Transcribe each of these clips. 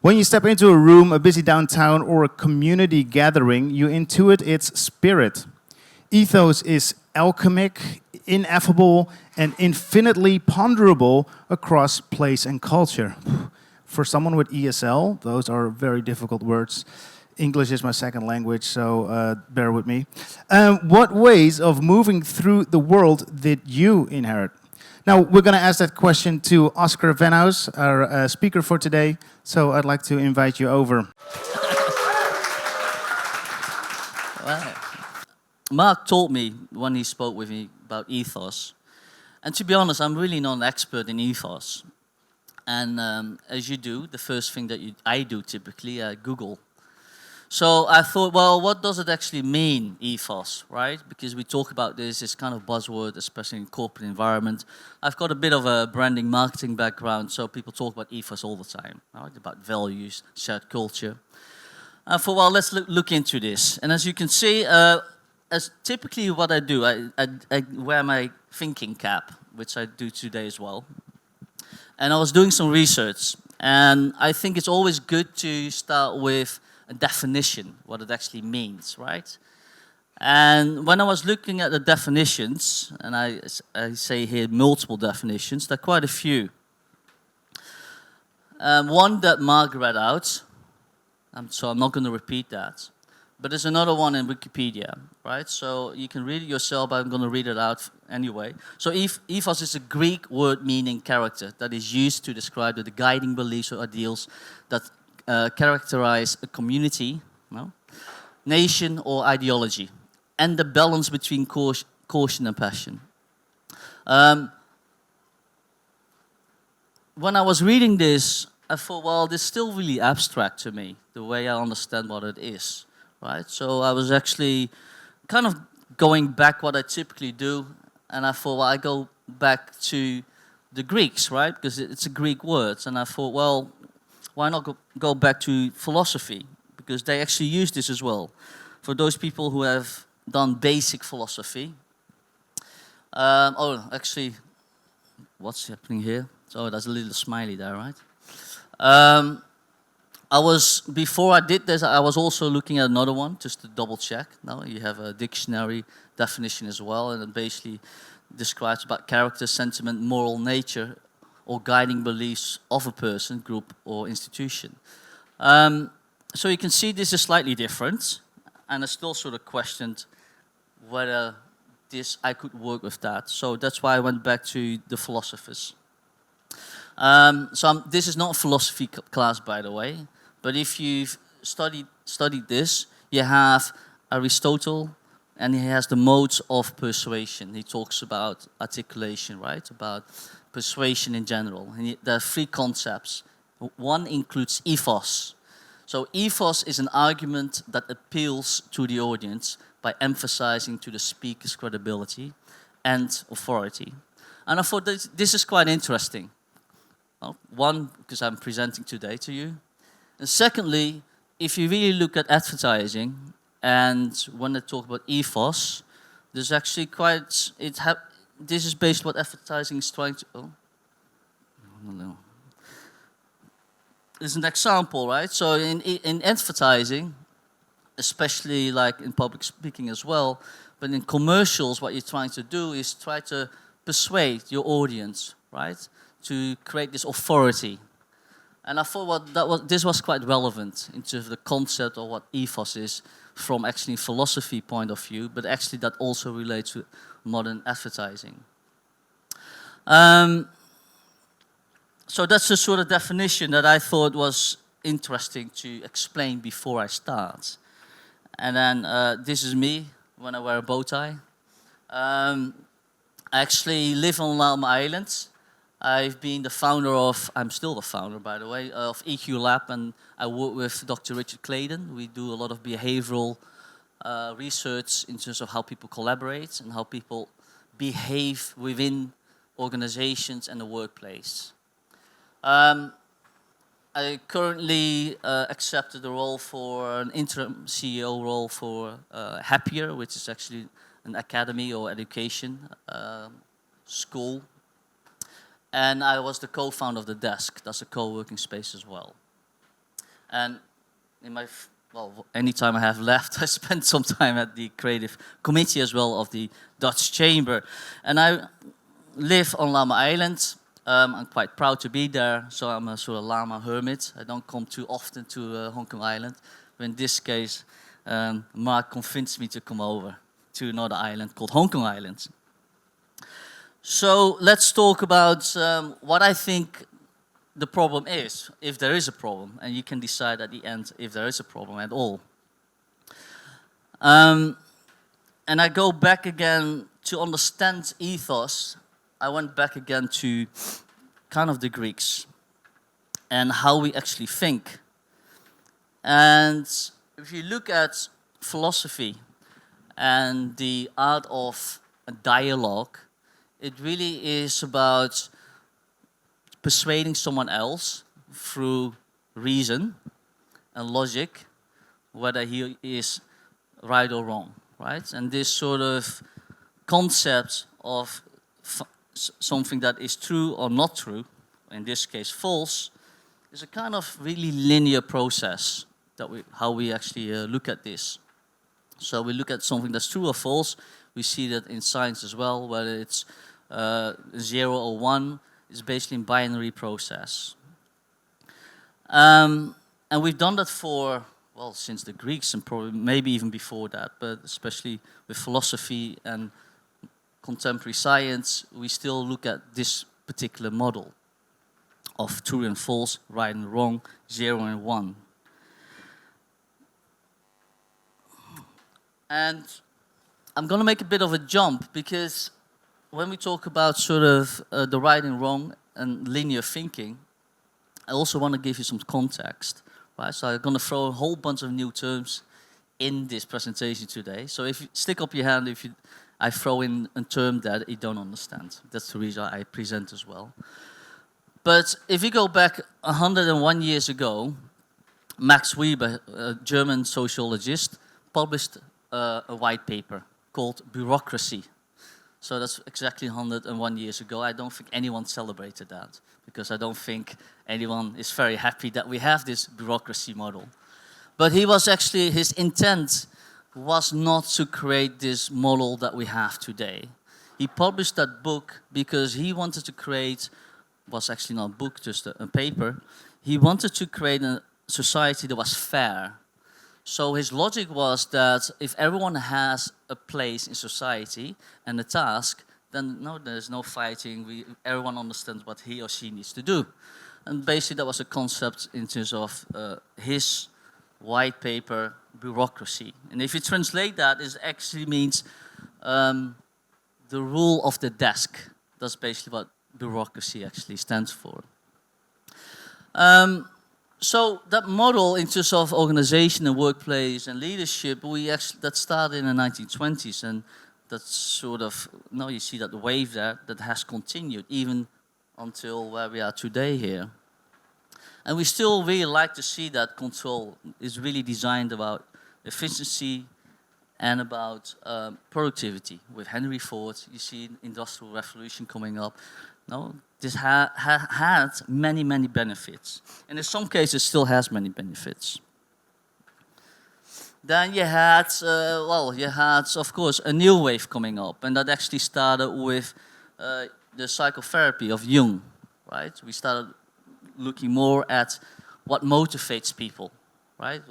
When you step into a room, a busy downtown, or a community gathering, you intuit its spirit. Ethos is alchemic, ineffable, and infinitely ponderable across place and culture. For someone with ESL, those are very difficult words. English is my second language, so bear with me. What ways of moving through the world did you inherit? Now, we're going to ask that question to Oscar Venhuis, our speaker for today. So I'd like to invite you over. Well, Mark told me when he spoke with me about ethos. And to be honest, I'm really not an expert in ethos. And as you do, the first thing that I do typically, I Google. So I thought, well, what does it actually mean, ethos, right? Because we talk about this kind of buzzword, especially in corporate environment. I've got a bit of a branding marketing background, so people talk about ethos all the time, right? About values, shared culture. I thought, well, let's look into this. And as you can see, as typically what I do, I wear my thinking cap, which I do today as well. And I was doing some research, and I think it's always good to start with a definition, what it actually means, right? And when I was looking at the definitions, and I say here multiple definitions, there are quite a few. One that Mark read out, so I'm not going to repeat that. But there's another one in Wikipedia, right? So you can read it yourself, but I'm going to read it out anyway. So ethos is a Greek word meaning character that is used to describe the guiding beliefs or ideals that characterize a community, nation, or ideology, and the balance between caution and passion. When I was reading this, I thought, well, this is still really abstract to me, the way I understand what it is, right? So I was actually kind of going back what I typically do, and I thought, well, I go back to the Greeks, right? Because it's a Greek word, and I thought, well, why not go back to philosophy? Because they actually use this as well. For those people who have done basic philosophy. Actually, what's happening here? So there's a little smiley there, right? Before I did this, I was also looking at another one, just to double check. Now you have a dictionary definition as well, and it basically describes about character, sentiment, moral nature, or guiding beliefs of a person, group, or institution. So you can see this is slightly different, and I still sort of questioned whether I could work with that. So that's why I went back to the philosophers. This is not a philosophy class, by the way, but if you've studied this, you have Aristotle, and he has the modes of persuasion. He talks about articulation, right? About persuasion in general. And there are three concepts. One includes ethos. So ethos is an argument that appeals to the audience by emphasizing to the speaker's credibility and authority. And I thought this is quite interesting. Well, one, because I'm presenting today to you. And secondly, if you really look at advertising, and when they talk about ethos, there's actually quite, this is based what advertising is trying to, no. There's an example, right? So in advertising, especially like in public speaking as well, but in commercials, what you're trying to do is try to persuade your audience, right? To create this authority. And I thought this was quite relevant in terms of the concept of what ethos is from actually philosophy point of view, but actually that also relates to modern advertising. So that's the sort of definition that I thought was interesting to explain before I start. And then this is me when I wear a bow tie. I actually live on Llama Island. I've been the founder of, I'm still the founder by the way, of EQ Lab, and I work with Dr. Richard Clayton. We do a lot of behavioral research in terms of how people collaborate and how people behave within organizations and the workplace. I currently accepted the role for an interim CEO role for Happier, which is actually an academy or education school. And I was the co-founder of The Desk. That's a co-working space as well. And in my, any time I have left, I spend some time at the creative committee as well of the Dutch Chamber. And I live on Lama Island. I'm quite proud to be there, so I'm a sort of Lama hermit. I don't come too often to Hong Kong Island. But in this case, Mark convinced me to come over to another island called Hong Kong Island. So let's talk about what I think the problem is, if there is a problem, and you can decide at the end if there is a problem at all. And I go back again to understand ethos. I went back again to kind of the Greeks and how we actually think. And if you look at philosophy and the art of a dialogue, it really is about persuading someone else through reason and logic, whether he is right or wrong, right? And this sort of concept of something that is true or not true, in this case false, is a kind of really linear process that how we actually look at this. So we look at something that's true or false. We see that in science as well, whether it's 0 or 1, it's basically a binary process. And we've done that for, well, since the Greeks and probably maybe even before that, but especially with philosophy and contemporary science, we still look at this particular model of true and false, right and wrong, 0 and 1. And I'm going to make a bit of a jump, because when we talk about sort of the right and wrong and linear thinking, I also want to give you some context, right? So I'm going to throw a whole bunch of new terms in this presentation today. So if you stick up your hand if I throw in a term that you don't understand. That's the reason I present as well. But if you go back 101 years ago, Max Weber, a German sociologist, published a white paper called Bureaucracy. So that's exactly 101 years ago. I don't think anyone celebrated that, because I don't think anyone is very happy that we have this bureaucracy model. But he was actually, his intent was not to create this model that we have today. He published that book because he wanted to create, was actually not a book, just a paper. He wanted to create a society that was fair. So his logic was that if everyone has a place in society and a task, then no, there's no fighting. Everyone understands what he or she needs to do. And basically that was a concept in terms of his white paper, Bureaucracy. And if you translate that, it actually means the rule of the desk. That's basically what bureaucracy actually stands for. So that model in terms of organization and workplace and leadership, that started in the 1920s, and that's sort of, now you see that wave there that has continued even until where we are today here. And we still really like to see that control is really designed about efficiency and about productivity. With Henry Ford, you see Industrial Revolution coming up. No, this had many, many benefits. And in some cases still has many benefits. Then you had, of course, a new wave coming up. And that actually started with the psychotherapy of Jung, right? We started looking more at what motivates people, right?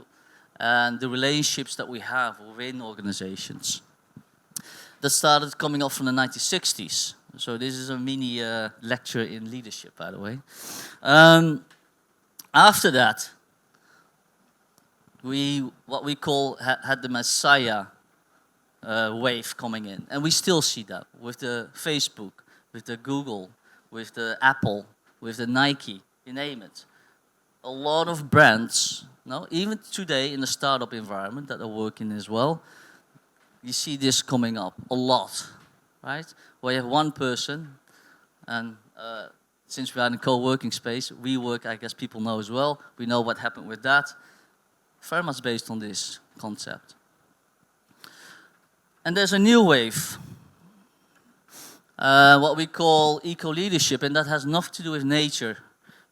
And the relationships that we have within organizations. That started coming up from the 1960s. So this is a mini lecture in leadership, by the way. After that, what we call had the Messiah wave coming in. And we still see that with the Facebook, with the Google, with the Apple, with the Nike, you name it. A lot of brands, even today in the startup environment that are working as well, you see this coming up a lot, right? Where you have one person, and since we are in a co-working space, WeWork, I guess people know as well. We know what happened with that. Very much based on this concept. And there's a new wave, what we call eco-leadership, and that has nothing to do with nature,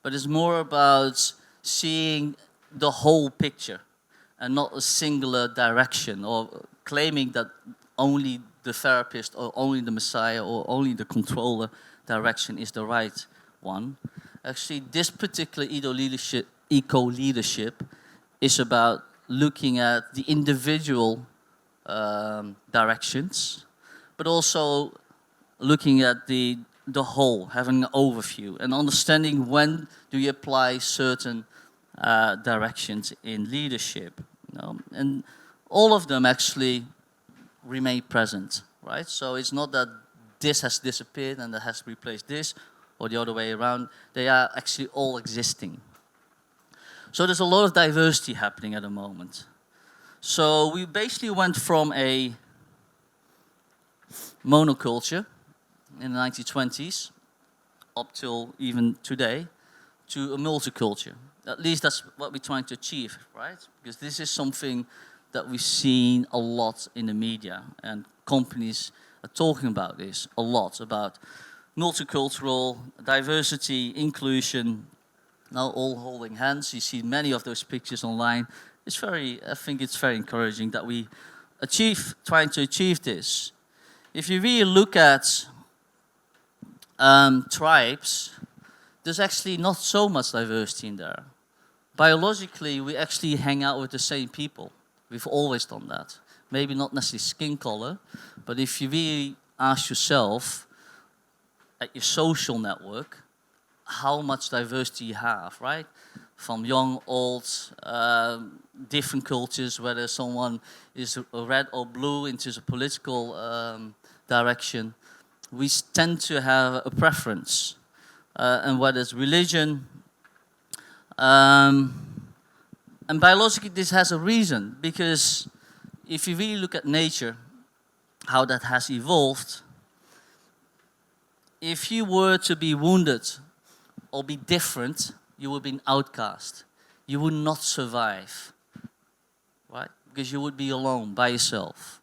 but it's more about seeing the whole picture and not a singular direction, or claiming that only the therapist or only the messiah or only the controller direction is the right one. Actually, this particular eco-leadership is about looking at the individual directions, but also looking at the whole, having an overview, and understanding when do you apply certain directions in leadership. You know? And all of them actually remain present, right? So it's not that this has disappeared and that has replaced this, or the other way around. They are actually all existing. So there's a lot of diversity happening at the moment. So we basically went from a monoculture in the 1920s up till even today to a multiculture. At least that's what we're trying to achieve, right? Because this is something that we've seen a lot in the media, and companies are talking about this a lot, about multicultural, diversity, inclusion, now all holding hands. You see many of those pictures online. I think it's very encouraging that we trying to achieve this. If you really look at tribes, there's actually not so much diversity in there. Biologically, we actually hang out with the same people. We've always done that. Maybe not necessarily skin color, but if you really ask yourself at your social network, how much diversity you have, right? From young, old, different cultures, whether someone is red or blue into a political direction, we tend to have a preference. And whether it's religion, and biologically this has a reason, because if you really look at nature, how that has evolved, if you were to be wounded or be different, you would be an outcast. You would not survive, right? Because you would be alone by yourself.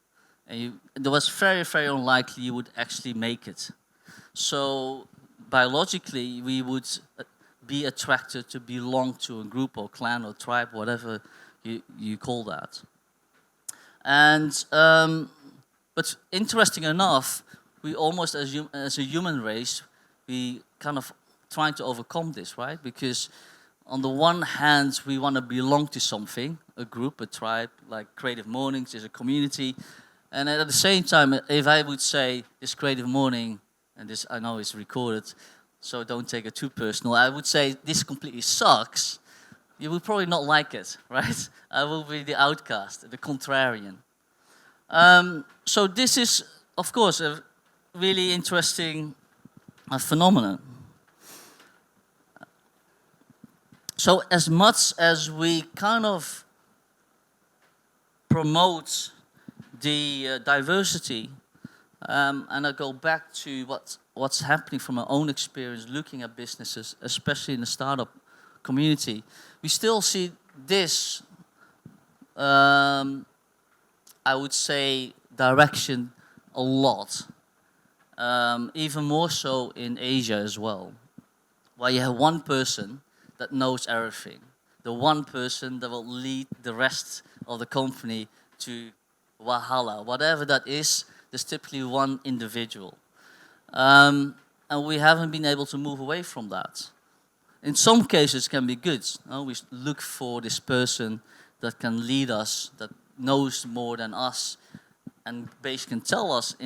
And it was very, very unlikely you would actually make it. So biologically, we would be attracted to belong to a group or clan or tribe, whatever you call that. And but interesting enough, we almost as a human race, we kind of trying to overcome this, right? Because on the one hand, we want to belong to something, a group, a tribe, like CreativeMornings is a community. And at the same time, if I would say this Creative Morning, and this I know is recorded, so don't take it too personal, I would say this completely sucks, you would probably not like it, right? I will be the outcast, the contrarian. So this is, of course, a really interesting phenomenon. So as much as we kind of promote the diversity, and I go back to what's happening from our own experience looking at businesses, especially in the startup community, we still see this, I would say, direction a lot. Even more so in Asia as well, where you have one person that knows everything, the one person that will lead the rest of the company to Valhalla, whatever that is. There's typically one individual, and we haven't been able to move away from that. In some cases, it can be good. We look for this person that can lead us, that knows more than us, and basically can tell us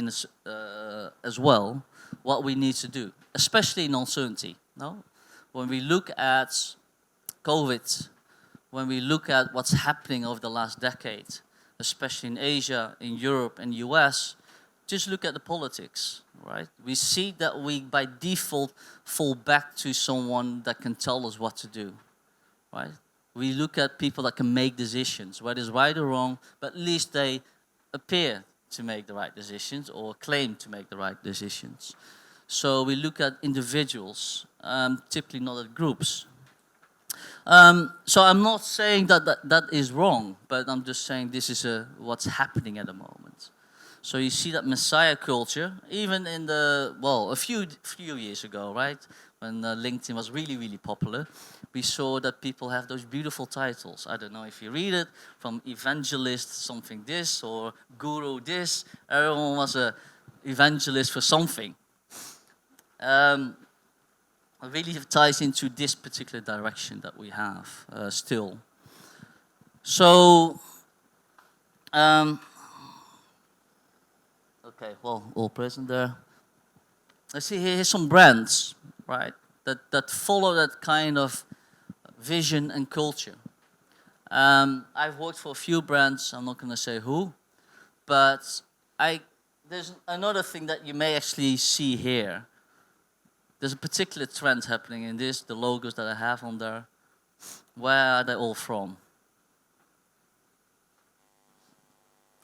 as well what we need to do, especially in uncertainty. No? When we look at COVID, when we look at what's happening over the last decade, especially in Asia, in Europe, and US, just look at the politics, right? We see that we, by default, fall back to someone that can tell us what to do, right? We look at people that can make decisions, whether it's right or wrong, but at least they appear to make the right decisions or claim to make the right decisions. So we look at individuals, typically not at groups. So I'm not saying that is wrong, but I'm just saying this is what's happening at the moment. So you see that Messiah culture, even in a few years ago, right? when LinkedIn was really, really popular, we saw that people have those beautiful titles. I don't know if you read it, from evangelist something this, or guru this. Everyone was a evangelist for something. It really ties into this particular direction that we have still. So, okay, well, all present there. Let's see, here's some brands, right, that follow that kind of vision and culture. I've worked for a few brands, I'm not going to say who, but there's another thing that you may actually see here. There's a particular trend happening in this, the logos that I have on there. Where are they all from?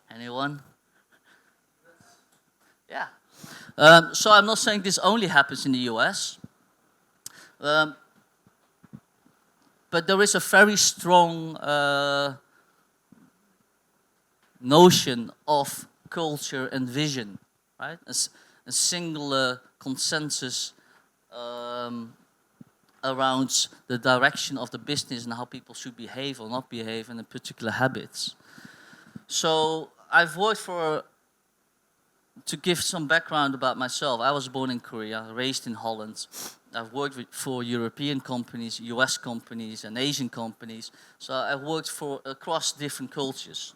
Anyone? Yeah. So I'm not saying this only happens in the US, but there is a very strong notion of culture and vision, right? A singular consensus around the direction of the business and how people should behave or not behave and the particular habits. So I've worked to give some background about myself, I was born in Korea, raised in Holland. I've worked for European companies, US companies, and Asian companies. So I've worked across different cultures.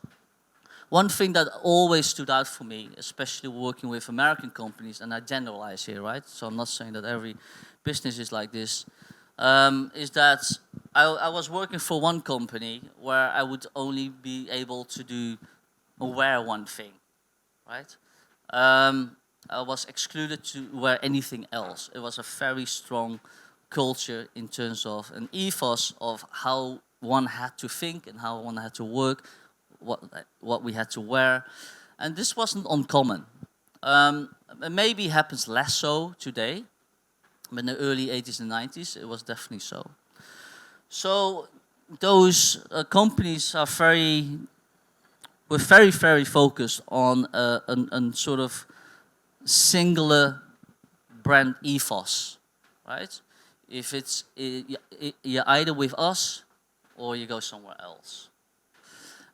One thing that always stood out for me, especially working with American companies, and I generalize here, right? So I'm not saying that every business is like this, is that I was working for one company where I would only be able to wear one thing, right? I was excluded to wear anything else. It was a very strong culture in terms of an ethos of how one had to think and how one had to work, what we had to wear. And this wasn't uncommon. It maybe happens less so today, but in the early 80s and 90s, it was definitely so. So those companies are we're very, very focused on a sort of singular brand ethos, right? If you're either with us or you go somewhere else.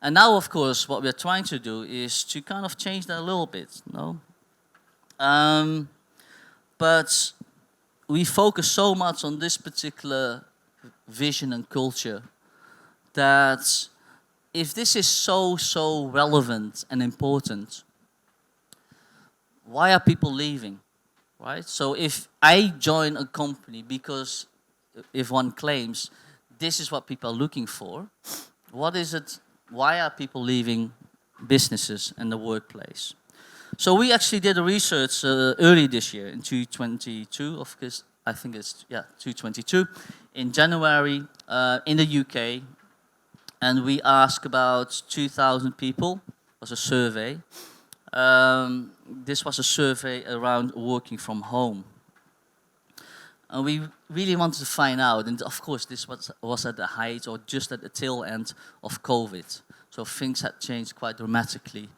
And now, of course, what we're trying to do is to kind of change that a little bit, no? But we focus so much on this particular vision and culture that if this is so relevant and important, why are people leaving, right? So if I join a company because if one claims this is what people are looking for, what is it? Why are people leaving businesses and the workplace? So we actually did a research early this year in 2022, of course, I think it's 2022, in January in the UK. And we asked about 2,000 people. It was a survey. This was a survey around working from home. And we really wanted to find out, and of course this was at the height or just at the tail end of COVID. So things had changed quite dramatically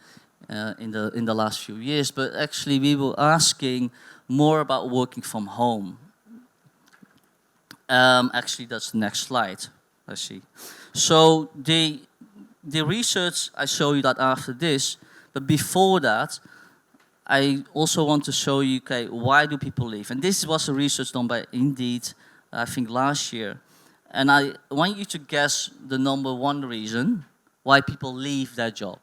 in the last few years. But actually we were asking more about working from home. Actually, that's the next slide. Let's see. So the research, I show you that after this, but before that, I also want to show you, okay, why do people leave? And this was a research done by Indeed, I think last year. And I want you to guess the number one reason why people leave their job.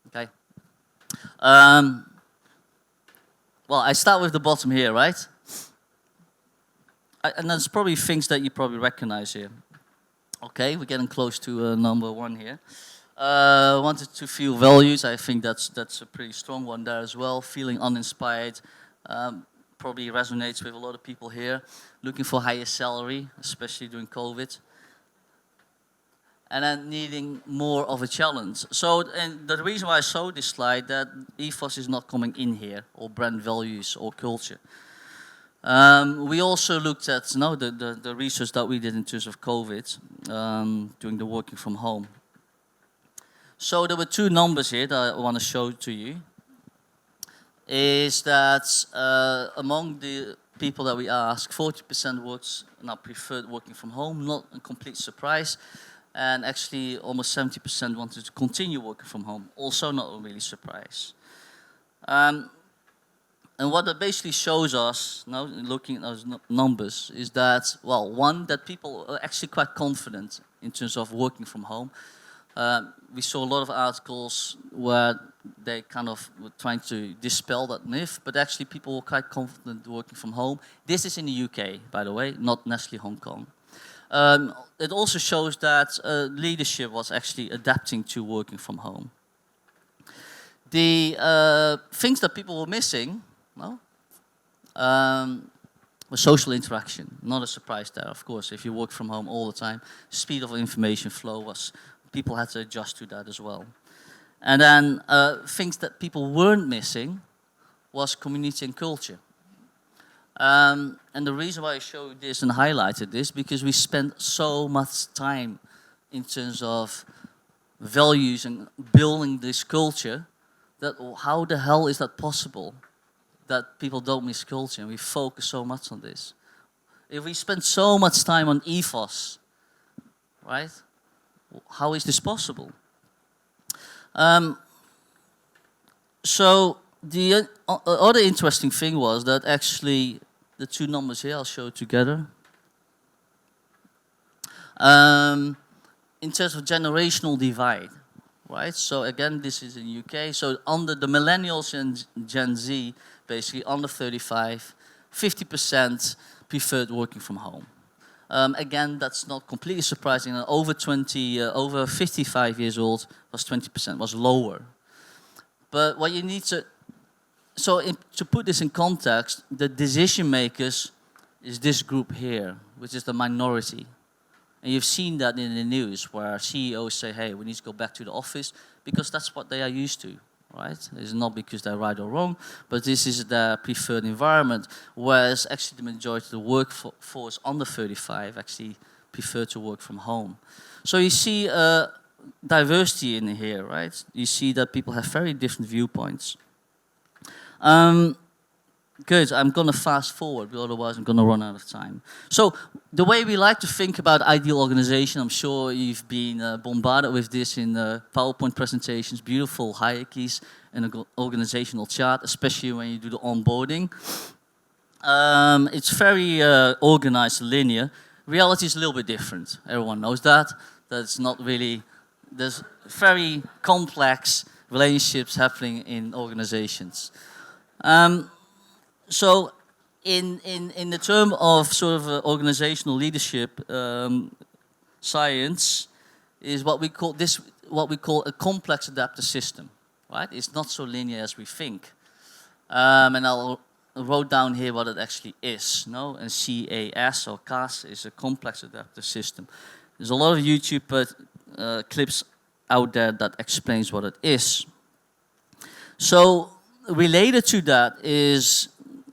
Okay. Well, I start with the bottom here, right? And there's probably things that you probably recognize here. Okay, we're getting close to number one here. Wanted to feel values. I think that's a pretty strong one there as well. Feeling uninspired probably resonates with a lot of people here. Looking for higher salary, especially during COVID. And then needing more of a challenge. So, and the reason why I showed this slide, that ethos is not coming in here, or brand values, or culture. We also looked at the research that we did in terms of COVID, doing the working from home. So there were two numbers here that I want to show to you. is that among the people that we asked, 40% preferred working from home, not a complete surprise. And actually almost 70% wanted to continue working from home, also not a really surprise. And what that basically shows us, now looking at those numbers, is that, well, one, that people are actually quite confident in terms of working from home. We saw a lot of articles where they kind of were trying to dispel that myth, but actually people were quite confident working from home. This is in the UK, by the way, not necessarily Hong Kong. It also shows that leadership was actually adapting to working from home. The things that people were missing, was social interaction. Not a surprise there, of course. If you work from home all the time, speed of information flow was, people had to adjust to that as well. And then things that people weren't missing was community and culture. And the reason why I showed this and highlighted this, because we spent so much time in terms of values and building this culture, that how the hell is that possible? That people don't miss culture, and we focus so much on this. If we spend so much time on ethos, right? How is this possible? So the other interesting thing was that actually the two numbers here I'll show together. In terms of generational divide, right? So again, this is in UK. So under the millennials and Gen Z, basically under 35, 50% preferred working from home. Again, that's not completely surprising. Over 55 years old was 20%, was lower. But what you need to, to put this in context, the decision makers is this group here, which is the minority. And you've seen that in the news where CEOs say, hey, we need to go back to the office because that's what they are used to, right? It's not because they're right or wrong, but this is their preferred environment, whereas actually the majority of the workforce under 35 actually prefer to work from home. So you see diversity in here, right? You see that people have very different viewpoints. Good, I'm going to fast forward, but otherwise I'm going to run out of time. So the way we like to think about ideal organization, I'm sure you've been bombarded with this in PowerPoint presentations, beautiful hierarchies and an organizational chart, especially when you do the onboarding. It's very organized, linear. Reality is a little bit different. Everyone knows that. That's not really, there's very complex relationships happening in organizations. So in the term of sort of organizational leadership, science is what we call a complex adaptive system, right? It's not so linear as we think. And I wrote down here what it actually is, no? And CAS or CAS is a complex adaptive system. There's a lot of YouTube clips out there that explains what it is. So related to that is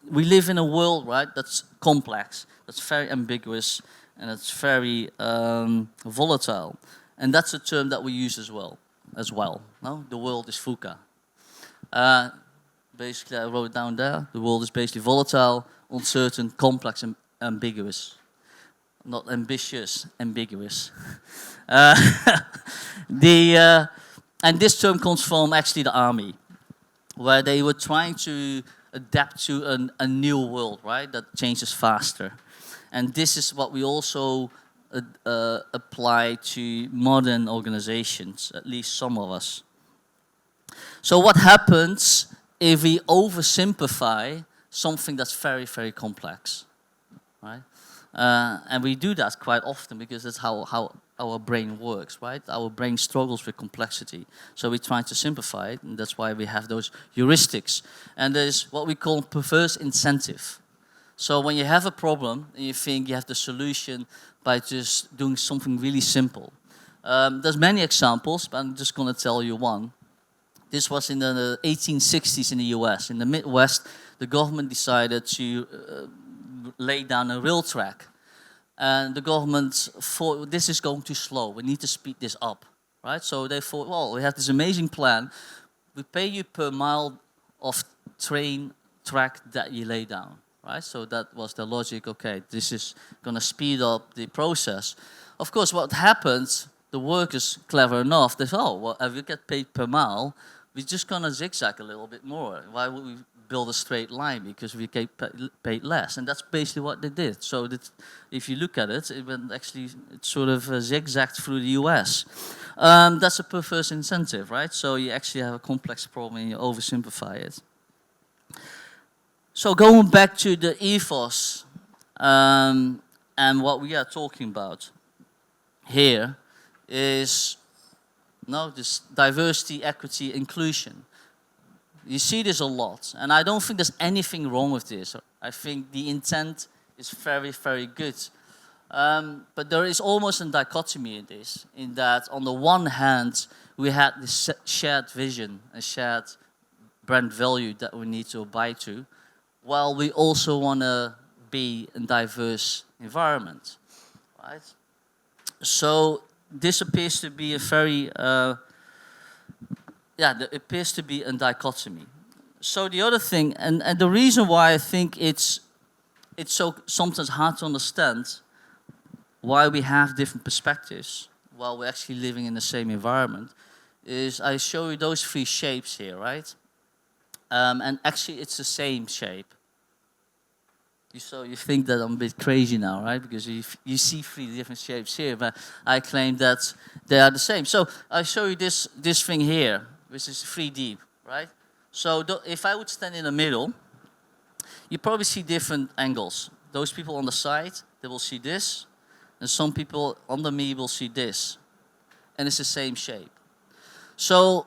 we live in a world, right, that's complex, that's very ambiguous, and it's very volatile. And that's a term that we use as well. No? The world is VUCA. Basically, I wrote it down there. The world is basically volatile, uncertain, complex, and ambiguous. Not ambitious, ambiguous. And this term comes from actually the army, where they were trying to adapt to a new world, right, that changes faster. And this is what we also apply to modern organizations, at least some of us. So what happens if we oversimplify something that's very, very complex, right? And we do that quite often because that's how our brain works, right? Our brain struggles with complexity. So we try to simplify it, and that's why we have those heuristics. And there's what we call perverse incentive. So when you have a problem, and you think you have the solution by just doing something really simple. There's many examples, but I'm just going to tell you one. This was in the 1860s in the US. In the Midwest, the government decided to lay down a rail track. And the government thought, this is going too slow. We need to speed this up, right? So they thought, well, we have this amazing plan. We pay you per mile of train track that you lay down, right? So that was the logic. Okay, this is going to speed up the process. Of course, what happens, the workers clever enough, they say, oh, well, if you get paid per mile, we're just going to zigzag a little bit more. Why would we build a straight line? Because we get paid less. And that's basically what they did. So that if you look at it, it went actually it sort of zigzagged through the US. That's a perverse incentive, right? So you actually have a complex problem and you oversimplify it. So going back to the ethos and what we are talking about here is this diversity, equity, inclusion. You see this a lot, and I don't think there's anything wrong with this. I think the intent is very, very good. But there is almost a dichotomy in this, in that on the one hand, we had this shared vision, a shared brand value that we need to abide to, while we also want to be a diverse environment, right? So this appears to be a very, it appears to be a dichotomy. So the other thing, and the reason why I think it's so sometimes hard to understand why we have different perspectives while we're actually living in the same environment, is I show you those three shapes here, right? And actually it's the same shape. So you think that I'm a bit crazy now, right? Because you see three different shapes here, but I claim that they are the same. So I show you this thing here, which is 3D, right? So if I would stand in the middle, you probably see different angles. Those people on the side, they will see this, and some people under me will see this. And it's the same shape. So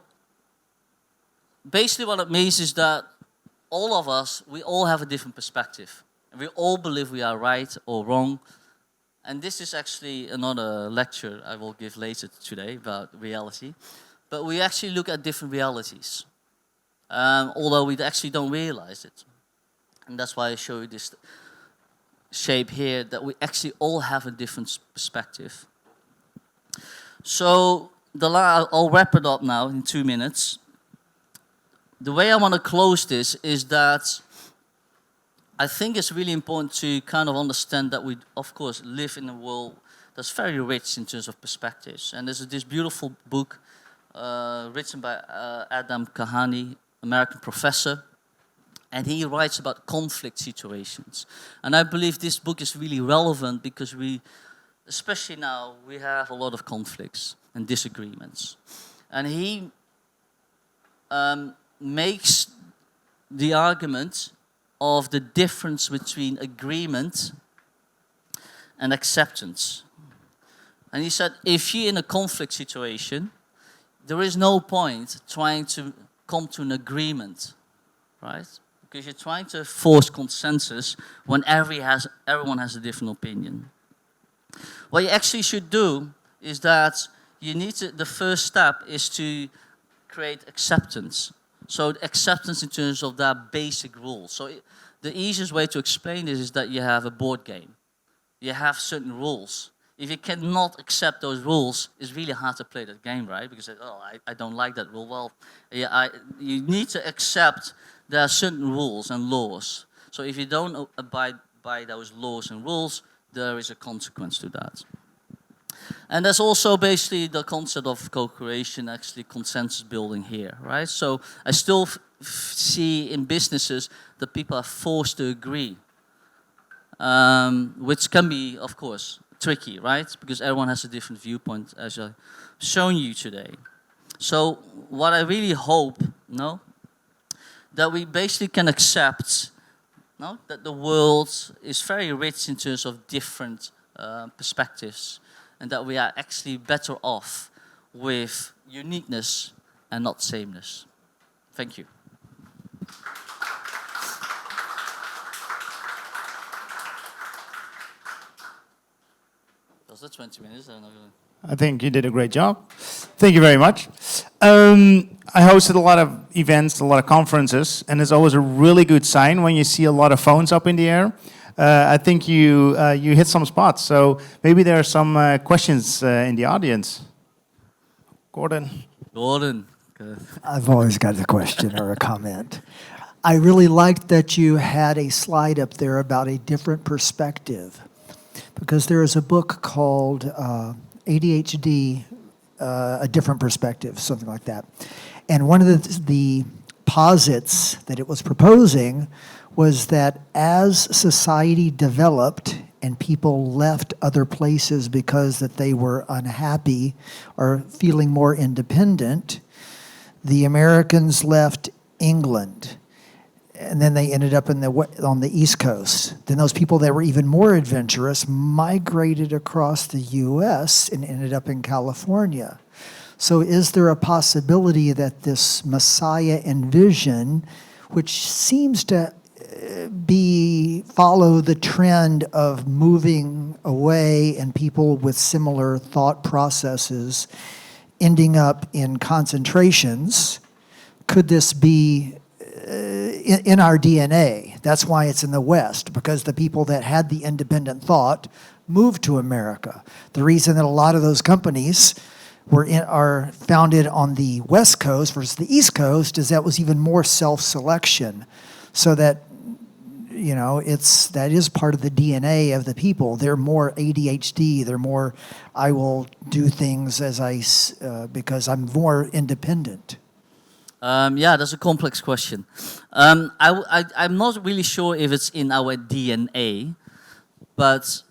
basically what it means is that all of us, we all have a different perspective. And we all believe we are right or wrong. And this is actually another lecture I will give later today about reality. But we actually look at different realities, although we actually don't realize it. And that's why I show you this shape here, that we actually all have a different perspective. So I'll wrap it up now in 2 minutes. The way I want to close this is that I think it's really important to kind of understand that we, of course, live in a world that's very rich in terms of perspectives. And there's this beautiful book written by Adam Kahani, American professor, and he writes about conflict situations. And I believe this book is really relevant because especially now, we have a lot of conflicts and disagreements. And he makes the argument of the difference between agreement and acceptance. And he said, if you're in a conflict situation, there is no point trying to come to an agreement, right? Because you're trying to force consensus when everyone has a different opinion. What you actually should do is that the first step is to create acceptance. So acceptance in terms of that basic rules. So the easiest way to explain this is that you have a board game. You have certain rules. If you cannot accept those rules, it's really hard to play that game, right? Because I don't like that rule. Well, you need to accept there are certain rules and laws. So if you don't abide by those laws and rules, there is a consequence to that. And that's also basically the concept of co-creation, actually consensus building here, right? So I still see in businesses that people are forced to agree, which can be, of course, tricky, right? Because everyone has a different viewpoint, as I've shown you today. So what I really hope, that we basically can accept, that the world is very rich in terms of different perspectives, and that we are actually better off with uniqueness and not sameness. Thank you. Was that 20 minutes? I think you did a great job. Thank you very much. I hosted a lot of events, a lot of conferences, and it's always a really good sign when you see a lot of phones up in the air. I think you hit some spots, so maybe there are some questions in the audience. Gordon. Gordon. I've always got a question or a comment. I really liked that you had a slide up there about a different perspective, because there is a book called ADHD, A Different Perspective, something like that. And one of the posits that it was proposing was that as society developed and people left other places because that they were unhappy or feeling more independent, the Americans left England, and then they ended up on the East Coast. Then those people that were even more adventurous migrated across the U.S. and ended up in California. So is there a possibility that this Messiah and vision, which seems to follow the trend of moving away and people with similar thought processes ending up in concentrations, could this be in our DNA? That's why it's in the West, because the people that had the independent thought moved to America. The reason that a lot of those companies are founded on the West Coast versus the East Coast is that was even more self-selection, so that that is part of the DNA of the people. They're more ADHD. They're more, I will do things because I'm more independent. Yeah, that's a complex question. I'm not really sure if it's in our DNA, but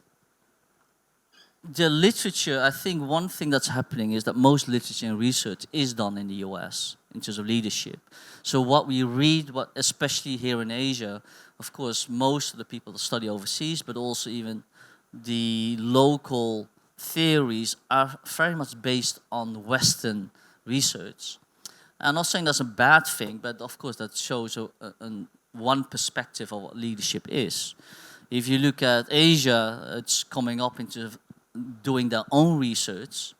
the literature, I think one thing that's happening is that most literature and research is done in the US in terms of leadership. So what we read, especially here in Asia, of course, most of the people that study overseas, but also even the local theories are very much based on Western research. I'm not saying that's a bad thing, but of course that shows one perspective of what leadership is. If you look at Asia, it's coming up into doing their own research,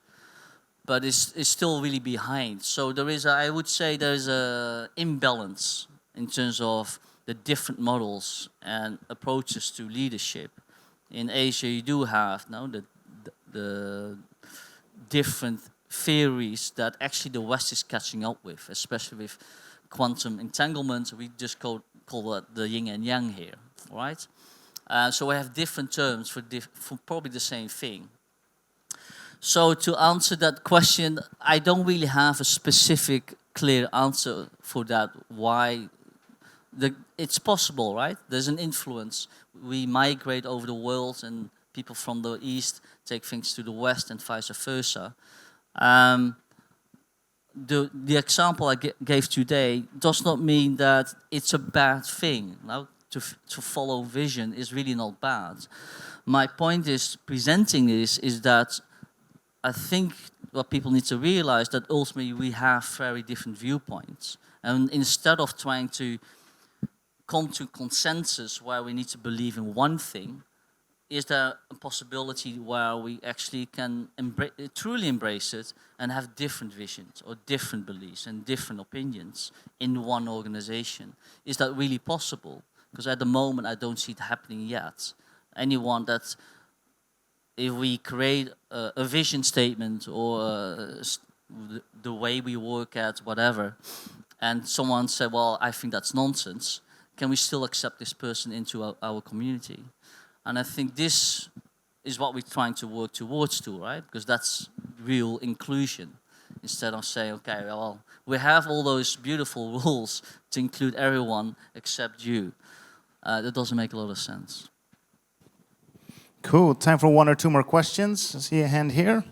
but it's still really behind. So I would say there's an imbalance in terms of the different models and approaches to leadership. In Asia, you do have the different theories that actually the West is catching up with, especially with quantum entanglement. We just call that the yin and yang here, right? So we have different terms for probably the same thing. So to answer that question, I don't really have a specific, clear answer for that. Why? It's possible, right? There's an influence. We migrate over the world, and people from the East take things to the West, and vice versa. The example I gave today does not mean that it's a bad thing. Now, to follow vision is really not bad. My point is presenting this is that I think what people need to realize that ultimately we have very different viewpoints, and instead of trying to come to consensus where we need to believe in one thing, is there a possibility where we actually can truly embrace it and have different visions or different beliefs and different opinions in one organization? Is that really possible? Because at the moment I don't see it happening yet. Anyone that, if we create a vision statement or the way we work at whatever, and someone said, well, I think that's nonsense, can we still accept this person into our community? And I think this is what we're trying to work towards right? Because that's real inclusion. Instead of saying, okay, well, we have all those beautiful rules to include everyone except you. That doesn't make a lot of sense. Cool. Time for one or two more questions. I see a hand here.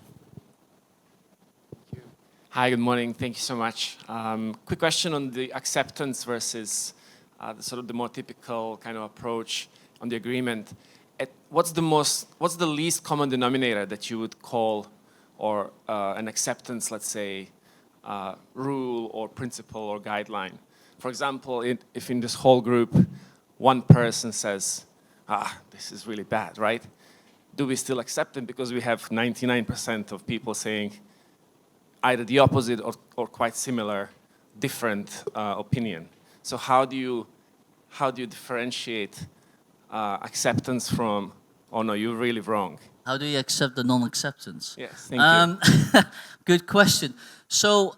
Hi, good morning. Thank you so much. Quick question on the acceptance versus the more typical kind of approach on the agreement. What's the least common denominator that you would call, or an acceptance, let's say, rule or principle or guideline? For example, if in this whole group, one person says, this is really bad, right? Do we still accept it because we have 99% of people saying either the opposite or quite similar, different opinion? So how do you differentiate acceptance from, oh no, you're really wrong? How do you accept the non-acceptance? Yes, thank you. Good question. So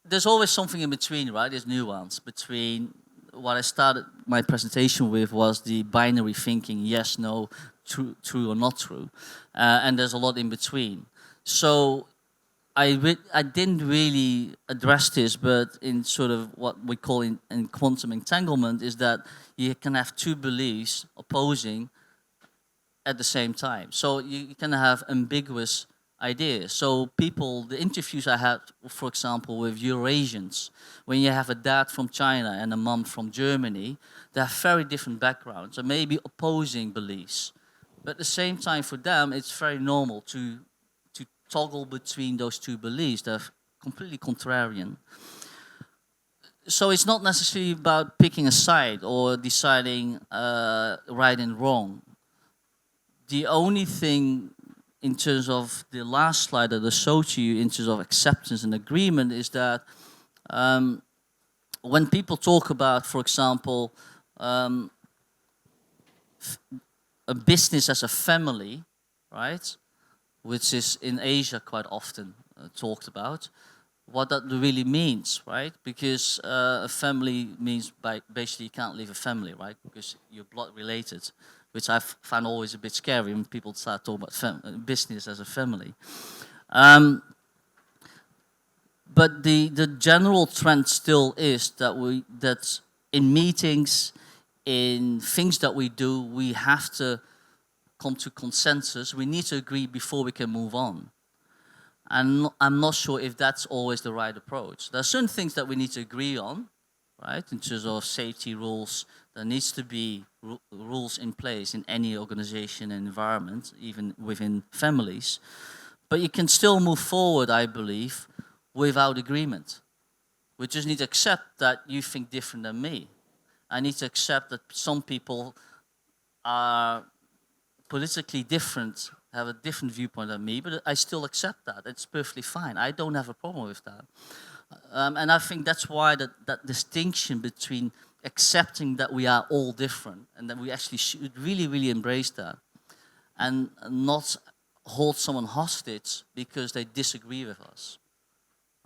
there's always something in between, right? There's nuance between what I started my presentation with was the binary thinking: yes, no, true or not true, and there's a lot in between. So I didn't really address this, but in sort of what we call in quantum entanglement is that you can have two beliefs opposing at the same time. So you can have ambiguous ideas. So people, the interviews I had, for example, with Eurasians, when you have a dad from China and a mom from Germany, they have very different backgrounds and maybe opposing beliefs. But at the same time, for them, it's very normal to toggle between those two beliefs. They're completely contrarian. So it's not necessarily about picking a side or deciding right and wrong. The only thing in terms of the last slide that I showed to you in terms of acceptance and agreement is that when people talk about, for example, a business as a family, right, which is in Asia quite often talked about, what that really means, right? Because a family means basically you can't leave a family, right? Because you're blood related, which I find always a bit scary when people start talking about business as a family. But the general trend still is that in meetings, in things that we do, we have to come to consensus. We need to agree before we can move on. And I'm not sure if that's always the right approach. There are certain things that we need to agree on, right? In terms of safety rules, there needs to be rules in place in any organization and environment, even within families. But you can still move forward, I believe, without agreement. We just need to accept that you think different than me. I need to accept that some people are politically different, have a different viewpoint than me, but I still accept that. It's perfectly fine. I don't have a problem with that. And I think that's why that distinction between accepting that we are all different and that we actually should really, really embrace that and not hold someone hostage because they disagree with us,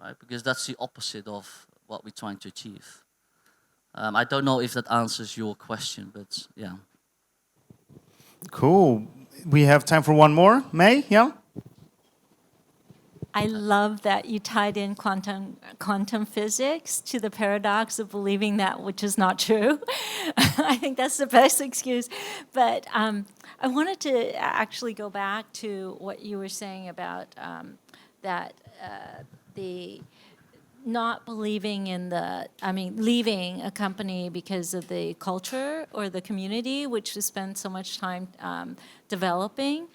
right? Because that's the opposite of what we're trying to achieve. I don't know if that answers your question, but yeah. Cool. We have time for one more. May, yeah? I love that you tied in quantum physics to the paradox of believing that which is not true. I think that's the best excuse. But I wanted to actually go back to what you were saying about the not believing in leaving a company because of the culture or the community, which we spend so much time developing.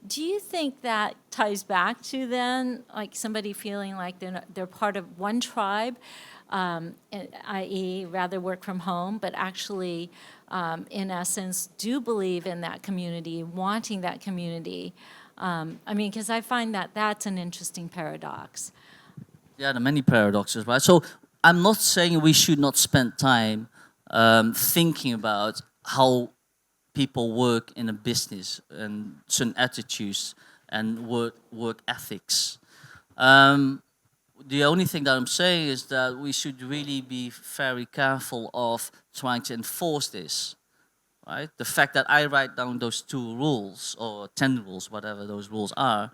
Do you think that ties back to then, like somebody feeling like they're part of one tribe, i.e. rather work from home, but actually, in essence, do believe in that community, wanting that community? Because I find that that's an interesting paradox. Yeah, there are many paradoxes, right? So I'm not saying we should not spend time thinking about how people work in a business and certain attitudes and work ethics. The only thing that I'm saying is that we should really be very careful of trying to enforce this, right? The fact that I write down those 2 rules or 10 rules, whatever those rules are,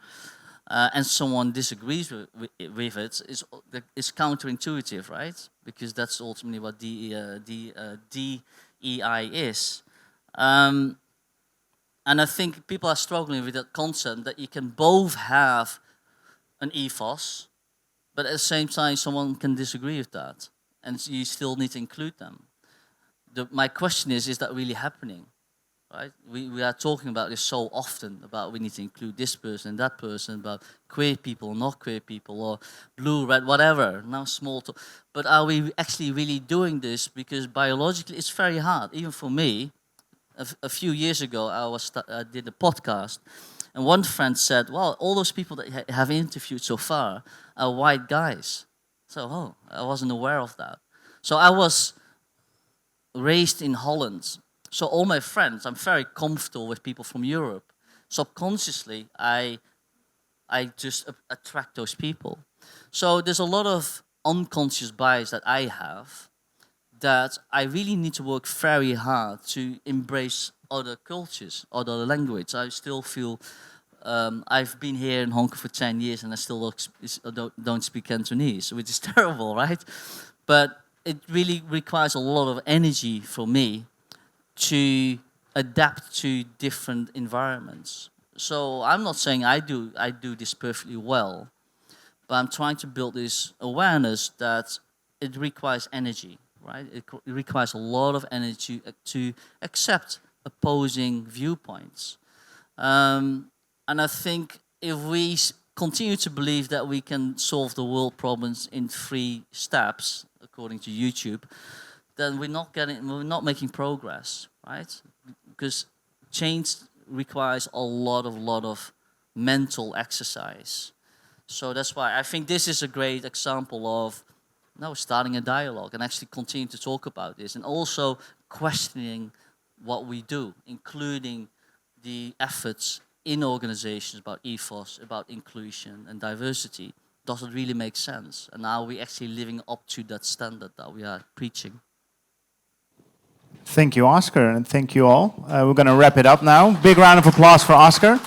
and someone disagrees with it is counterintuitive, right? Because that's ultimately what DEI is. And I think people are struggling with that concept that you can both have an ethos, but at the same time someone can disagree with that, and you still need to include them. My question is that really happening? Right? We are talking about this so often, about we need to include this person, that person, about queer people, not queer people, or blue, red, whatever, now small talk. But are we actually really doing this? Because biologically it's very hard. Even for me, a few years ago I did a podcast, and one friend said, well, all those people that have interviewed so far are white guys. So, I wasn't aware of that. So I was raised in Holland. So all my friends, I'm very comfortable with people from Europe. Subconsciously, I just attract those people. So there's a lot of unconscious bias that I have that I really need to work very hard to embrace other cultures, other language. I still feel I've been here in Hong Kong for 10 years and I still don't speak Cantonese, which is terrible, right? But it really requires a lot of energy for me to adapt to different environments. So I'm not saying I do this perfectly well, but I'm trying to build this awareness that it requires energy, right? It requires a lot of energy to accept opposing viewpoints. And I think if we continue to believe that we can solve the world problems in 3 steps, according to YouTube, then we're not making progress, right? Because change requires a lot of mental exercise. So that's why I think this is a great example of starting a dialogue and actually continue to talk about this, and also questioning what we do, including the efforts in organizations about ethos, about inclusion and diversity. Does it really make sense? And are we actually living up to that standard that we are preaching? Thank you, Oscar, and thank you all. We're going to wrap it up now. Big round of applause for Oscar.